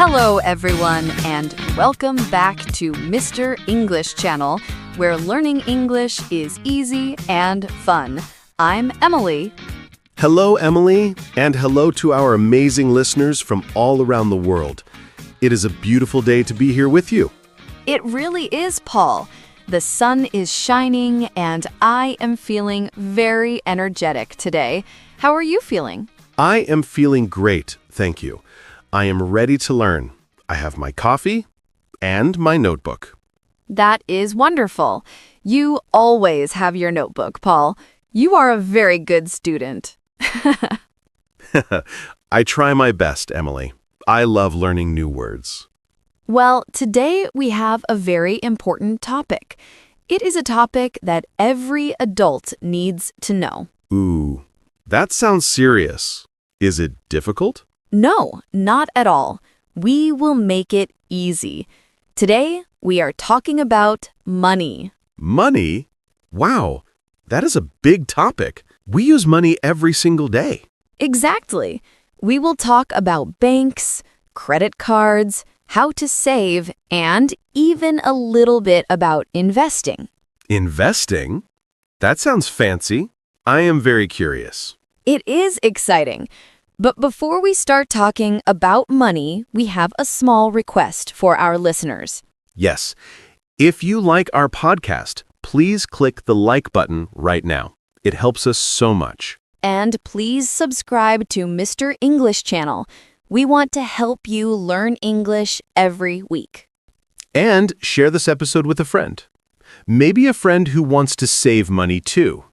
Hello, everyone, and welcome back to Mr. English Channel, where learning English is easy and fun. I'm Emily. Hello, Emily, and hello to our amazing listeners from all around the world. It is a beautiful day to be here with you. It really is, Paul. The sun is shining, and I am feeling very energetic today. How are you feeling? I am feeling great, thank you. I am ready to learn. I have my coffee and my notebook. That is wonderful. You always have your notebook, Paul. You are a very good student. I try my best, Emily. I love learning new words. Well, today we have a very important topic. It is a topic that every adult needs to know. Ooh, that sounds serious. Is it difficult? No, not at all. We will make it easy. Today, we are talking about money. Money? Wow, that is a big topic. We use money every single day. Exactly. We will talk about banks, credit cards, how to save, and even a little bit about investing. Investing? That sounds fancy. I am very curious. It is exciting. But before we start talking about money, we have a small request for our listeners. Yes. If you like our podcast, please click the like button right now. It helps us so much. And please subscribe to Mr. English Channel. We want to help you learn English every week. And share this episode with a friend. Maybe a friend who wants to save money too.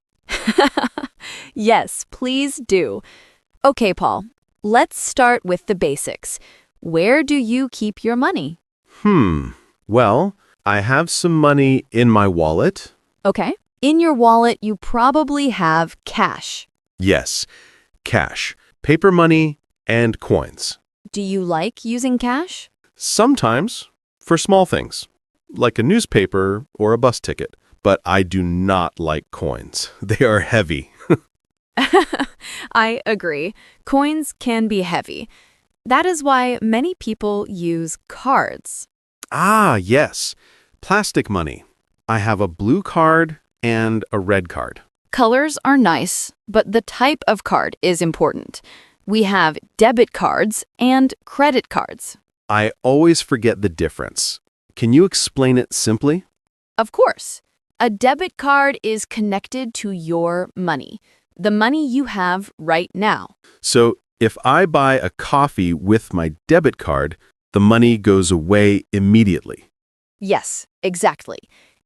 Yes, please do. Okay, Paul, let's start with the basics. Where do you keep your money? Well, I have some money in my wallet. Okay. In your wallet, you probably have cash. Yes, cash, paper money, and coins. Do you like using cash? Sometimes, for small things, like a newspaper or a bus ticket. But I do not like coins. They are heavy. I agree. Coins can be heavy. That is why many people use cards. Ah, yes. Plastic money. I have a blue card and a red card. Colors are nice, but the type of card is important. We have debit cards and credit cards. I always forget the difference. Can you explain it simply? Of course. A debit card is connected to your money, the money you have right now. So if I buy a coffee with my debit card, the money goes away immediately. Yes, exactly.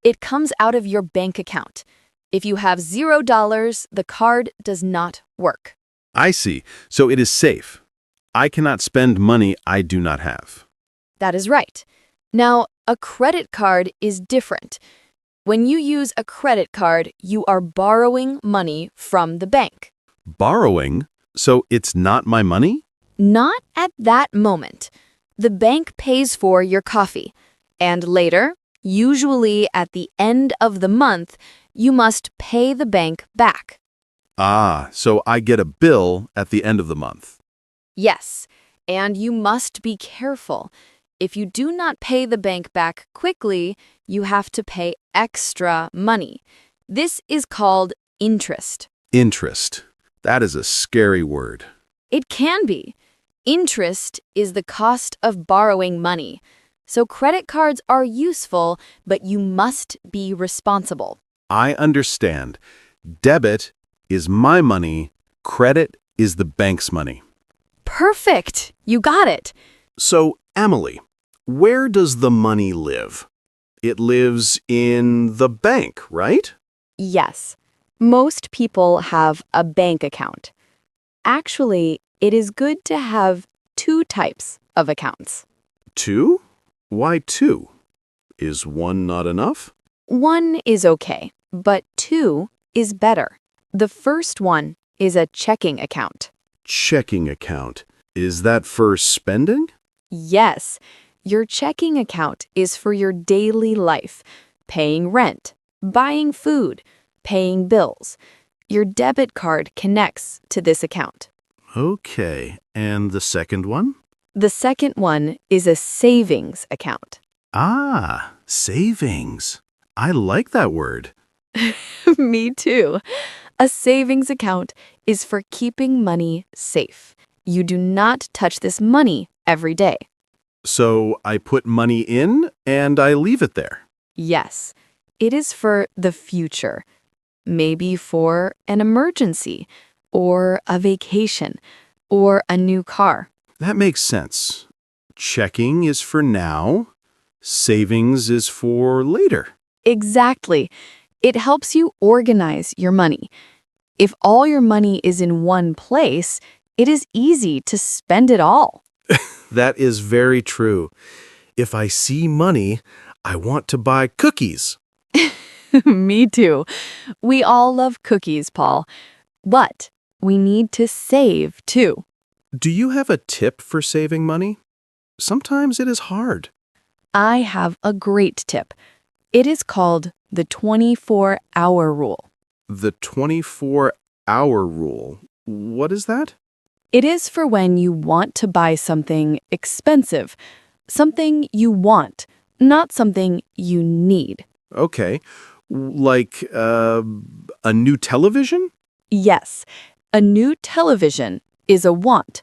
It comes out of your bank account. If you have $0, the card does not work. I see. So it is safe. I cannot spend money I do not have. That is right. Now, a credit card is different. When you use a credit card, you are borrowing money from the bank. Borrowing? So it's not my money? Not at that moment. The bank pays for your coffee. And later, usually at the end of the month, you must pay the bank back. Ah, so I get a bill at the end of the month. Yes, and you must be careful. If you do not pay the bank back quickly, you have to pay extra money. This is called interest. Interest. That is a scary word. It can be. Interest is the cost of borrowing money. So credit cards are useful, but you must be responsible. I understand. Debit is my money. Credit is the bank's money. Perfect. You got it. So, Emily, where does the money live? It lives in the bank, right? Yes. Most people have a bank account. Actually, it is good to have two types of accounts. Two? Why two? Is one not enough? One is okay, but two is better. The first one is a checking account. Checking account. Is that for spending? Yes, your checking account is for your daily life, paying rent, buying food, paying bills. Your debit card connects to this account. Okay, and the second one? The second one is a savings account. Ah, savings. I like that word. Me too. A savings account is for keeping money safe. You do not touch this money every day. So I put money in and I leave it there. Yes, it is for the future, maybe for an emergency, or a vacation, or a new car. That makes sense. Checking is for now. Savings is for later. Exactly. It helps you organize your money. If all your money is in one place, it is easy to spend it all. That is very true. If I see money, I want to buy cookies. Me too. We all love cookies, Paul. But we need to save too. Do you have a tip for saving money? Sometimes it is hard. I have a great tip. It is called the 24-hour rule. The 24-hour rule. What is that? It is for when you want to buy something expensive, something you want, not something you need. Okay. Like a new television? Yes, a new television is a want.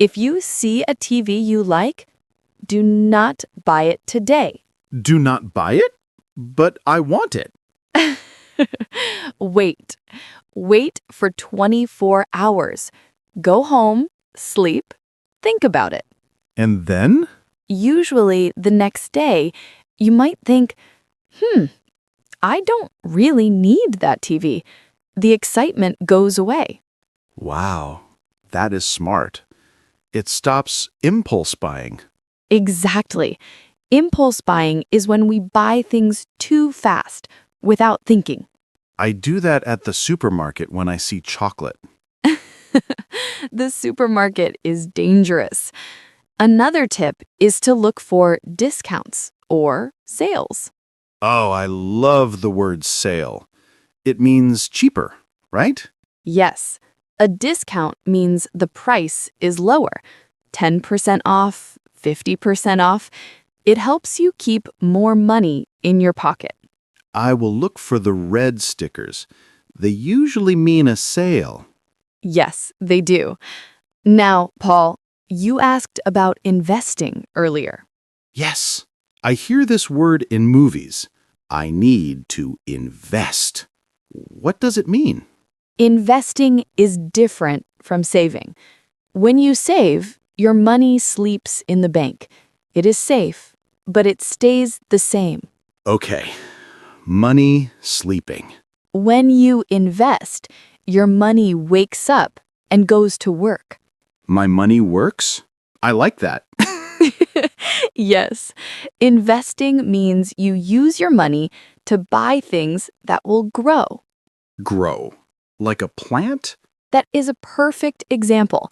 If you see a TV you like, do not buy it today. Do not buy it? But I want it. Wait. Wait for 24 hours. Go home, sleep, think about it. And then? Usually the next day, you might think, I don't really need that TV. The excitement goes away. Wow, that is smart. It stops impulse buying. Exactly. Impulse buying is when we buy things too fast without thinking. I do that at the supermarket when I see chocolate. The supermarket is dangerous. Another tip is to look for discounts or sales. Oh, I love the word sale. It means cheaper, right? Yes, a discount means the price is lower. 10% off, 50% off. It helps you keep more money in your pocket. I will look for the red stickers. They usually mean a sale. Yes, they do. Now, Paul, you asked about investing earlier. Yes, I hear this word in movies. I need to invest. What does it mean? Investing is different from saving. When you save, your money sleeps in the bank. It is safe, but it stays the same. Okay, money sleeping. When you invest, your money wakes up and goes to work. My money works? I like that. Yes, investing means you use your money to buy things that will grow. Grow. Like a plant? That is a perfect example.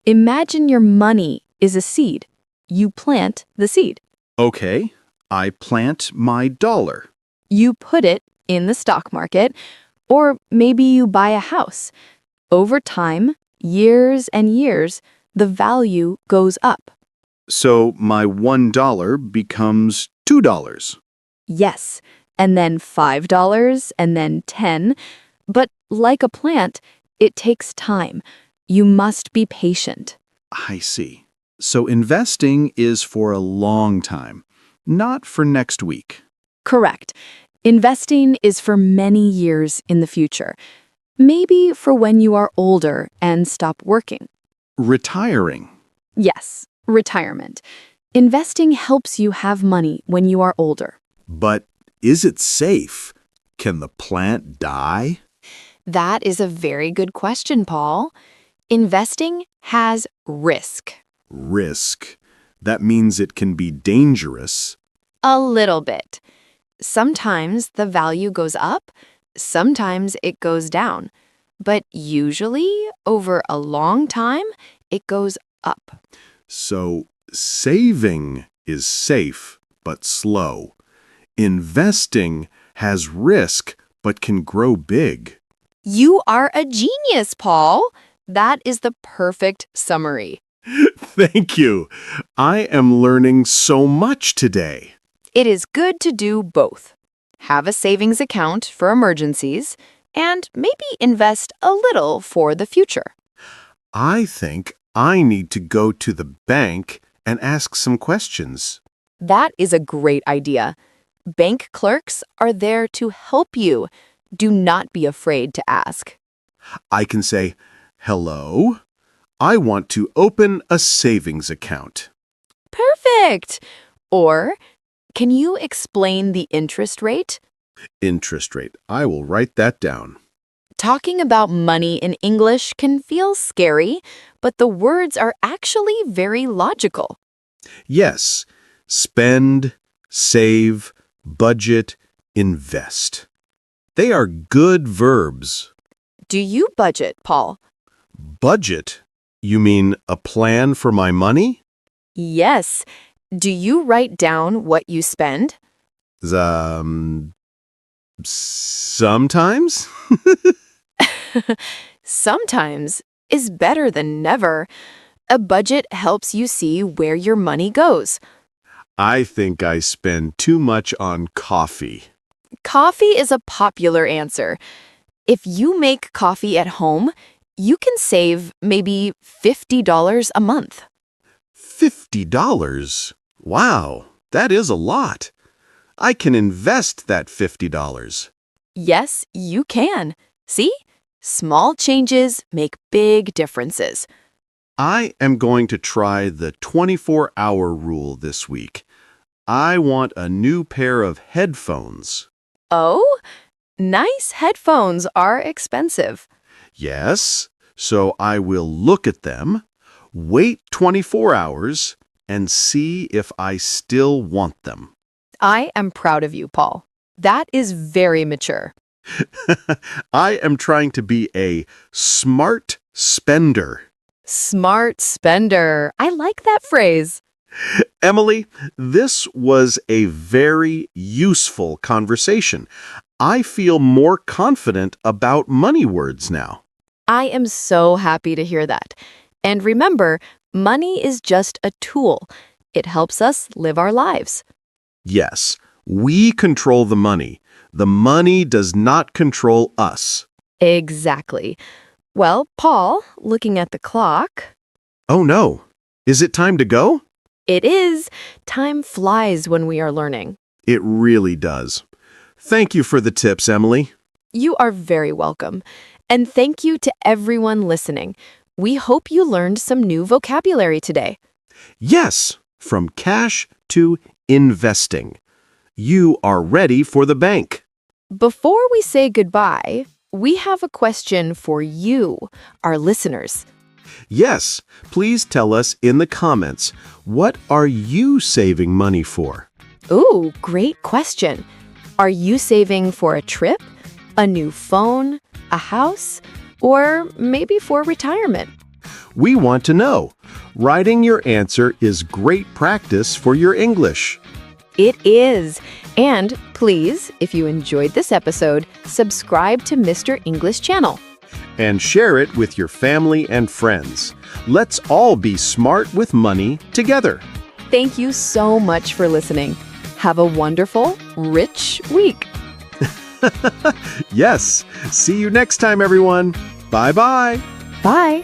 Imagine your money is a seed. You plant the seed. Okay, I plant my dollar. You put it in the stock market, or maybe you buy a house. Over time, years and years, the value goes up. So my $1 becomes $2. Yes, and then $5 and then 10. But like a plant, it takes time. You must be patient. I see. So investing is for a long time, not for next week. Correct. Investing is for many years in the future. Maybe for when you are older and stop working. Retiring. Yes, retirement. Investing helps you have money when you are older. But is it safe? Can the plant die? That is a very good question, Paul. Investing has risk. Risk. That means it can be dangerous. A little bit. Sometimes the value goes up, sometimes it goes down. But usually, over a long time, it goes up. So saving is safe but slow. Investing has risk but can grow big. You are a genius, Paul. That is the perfect summary. Thank you. I am learning so much today. It is good to do both. Have a savings account for emergencies and maybe invest a little for the future. I think I need to go to the bank and ask some questions. That is a great idea. Bank clerks are there to help you. Do not be afraid to ask. I can say, "Hello, I want to open a savings account." Perfect! Or, can you explain the interest rate? Interest rate. I will write that down. Talking about money in English can feel scary, but the words are actually very logical. Yes, spend, save, budget, invest. They are good verbs. Do you budget, Paul? Budget? You mean a plan for my money? Yes. Do you write down what you spend? Sometimes? Sometimes is better than never. A budget helps you see where your money goes. I think I spend too much on coffee. Coffee is a popular answer. If you make coffee at home, you can save maybe $50 a month. $50? Wow, that is a lot. I can invest that $50. Yes, you can. See? Small changes make big differences. I am going to try the 24-hour rule this week. I want a new pair of headphones. Oh, nice headphones are expensive. Yes, so I will look at them, wait 24 hours, and see if I still want them. I am proud of you, Paul. That is very mature. I am trying to be a smart spender. Smart spender. I like that phrase. Emily, this was a very useful conversation. I feel more confident about money words now. I am so happy to hear that. And remember, money is just a tool. It helps us live our lives. Yes, we control the money. The money does not control us. Exactly. Well, Paul, looking at the clock, Oh no, is it time to go? it is. Time flies when we are learning. It really does. Thank you for the tips, Emily. You are very welcome. And thank you to everyone listening. We hope you learned some new vocabulary today. Yes, from cash to investing. You are ready for the bank. Before we say goodbye, we have a question for you, our listeners. Yes, please tell us in the comments, what are you saving money for? Ooh, great question. Are you saving for a trip, a new phone, a house, or maybe for retirement? We want to know. Writing your answer is great practice for your English. It is. And please, if you enjoyed this episode, subscribe to Mr. English channel. And share it with your family and friends. Let's all be smart with money together. Thank you so much for listening. Have a wonderful, rich week. Yes. See you next time, everyone. Bye-bye. Bye.